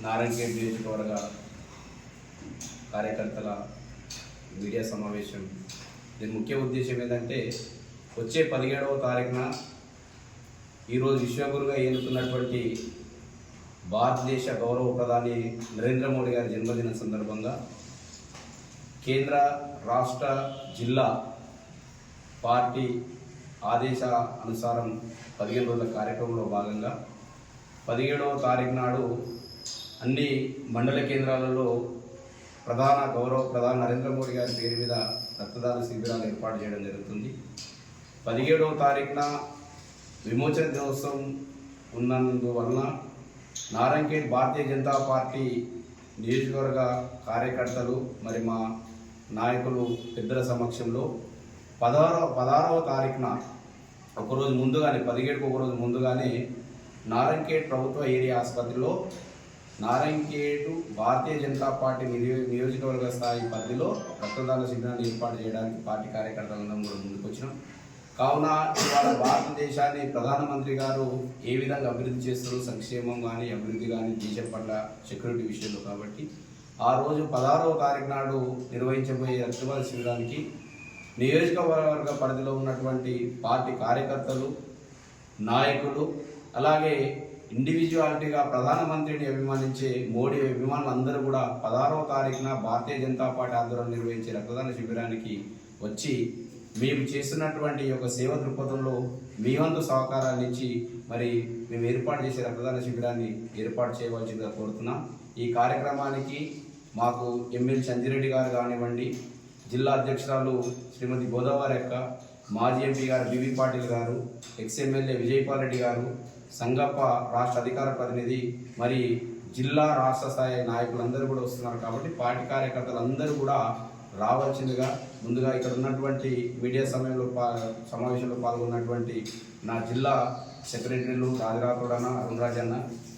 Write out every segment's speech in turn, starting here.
నారాయణఖేడ్ నియోజకవర్గ కార్యకర్తల మీడియా సమావేశం. దీని ముఖ్య ఉద్దేశం ఏంటంటే వచ్చే 17వ తారీఖున ఈరోజు విశ్వగురుగా ఎన్నుకున్నటువంటి భారతదేశ గౌరవ ప్రధాని నరేంద్ర మోడీ గారి జన్మదిన సందర్భంగా కేంద్ర రాష్ట్ర జిల్లా పార్టీ ఆదేశాల అనుసారం 15 రోజుల కార్యక్రమంలో భాగంగా 17వ తారీఖు నాడు అన్ని మండల కేంద్రాలలో ప్రధాని నరేంద్ర మోడీ గారి పేరు మీద రక్తదాన శిబిరాలు ఏర్పాటు చేయడం జరుగుతుంది. 17వ తారీఖున విమోచన దినోత్సవం ఉన్నందువలన నారాయణఖేడ్ భారతీయ జనతా పార్టీ నియోజకవర్గ కార్యకర్తలు మరి మా నాయకులు పెద్దల సమక్షంలో 16వ తారీఖున ఒకరోజు ముందుగానే 17కు ఒకరోజు ముందుగానే నారాయణఖేడ్ ప్రభుత్వ ఏరియా ఆసుపత్రిలో నారాయణఖేడ్ భారతీయ జనతా పార్టీ నియోజకవర్గ స్థాయి పరిధిలో రక్తదాన శిబిరాన్ని ఏర్పాటు చేయడానికి పార్టీ కార్యకర్తలందరం కూడా ముందుకొచ్చినాం. కావున ఇవాళ భారతదేశాన్ని ప్రధానమంత్రి గారు ఏ విధంగా అభివృద్ధి చేస్తారు, సంక్షేమం కానీ అభివృద్ధి కానీ దేశం పట్ల సెక్యూరిటీ విషయంలో, కాబట్టి ఆ రోజు 16వ తారీఖు నాడు నిర్వహించబోయే రక్తదాన శిబిరానికి నియోజకవర్గ పరిధిలో ఉన్నటువంటి పార్టీ కార్యకర్తలు, నాయకులు, అలాగే ఇండివిజువాలిటీగా ప్రధానమంత్రిని అభిమానించే మోడీ అభిమానులు అందరూ కూడా 16వ తారీఖున భారతీయ జనతా పార్టీ ఆధ్వర్యంలో నిర్వహించే రక్తదాన శిబిరానికి వచ్చి మేము చేస్తున్నటువంటి యొక్క సేవ దృక్పథంలో మీ వంతు సహకారాన్ని ఇచ్చి మరి మేము ఏర్పాటు చేసే రక్తదాన శిబిరాన్ని ఏర్పాటు చేయవలసిందిగా కోరుతున్నాం. ఈ కార్యక్రమానికి మాకు ఎమ్మెల్యే సంజిరెడ్డి గారు కానివ్వండి, జిల్లా అధ్యక్షురాలు శ్రీమతి గోదావరి అక్క, మాజీ ఎంపీ గారు బివి పాటిల్ గారు, ఎక్స్ఎమ్మెల్యే విజయపాల్ రెడ్డి గారు, సంగప్ప రాష్ట్ర అధికార ప్రతినిధి, మరి జిల్లా రాష్ట్ర స్థాయి నాయకులందరూ కూడా వస్తున్నారు. కాబట్టి పార్టీ కార్యకర్తలు అందరూ కూడా రావాల్సిందిగా ముందుగా ఇక్కడ ఉన్నటువంటి మీడియా సమావేశంలో పాల్గొన్నటువంటి నా జిల్లా సెక్రటరీలు రాజరాతోడన్న, అరుణ్ రాజన్న,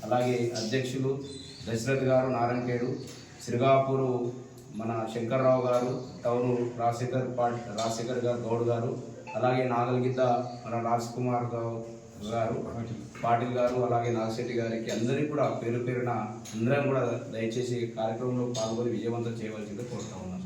అలాగే అధ్యక్షులు దశరథ్ గారు నారాయణఖేడు, శ్రీగాపూరు మన శంకర్రావు గారు, టౌను రాజశేఖర్ గారు గౌడ్ గారు, అలాగే నాగల్గిద్ద మన రాజ్ కుమార్ గారు, పాటిల్ గారు, అలాగే నాగశెట్టి గారికి అందరికీ కూడా పేరు పేరున అందరం కూడా దయచేసి కార్యక్రమంలో పాల్గొని విజయవంతం చేయవలసిందిగా కోరుతా ఉన్నాను.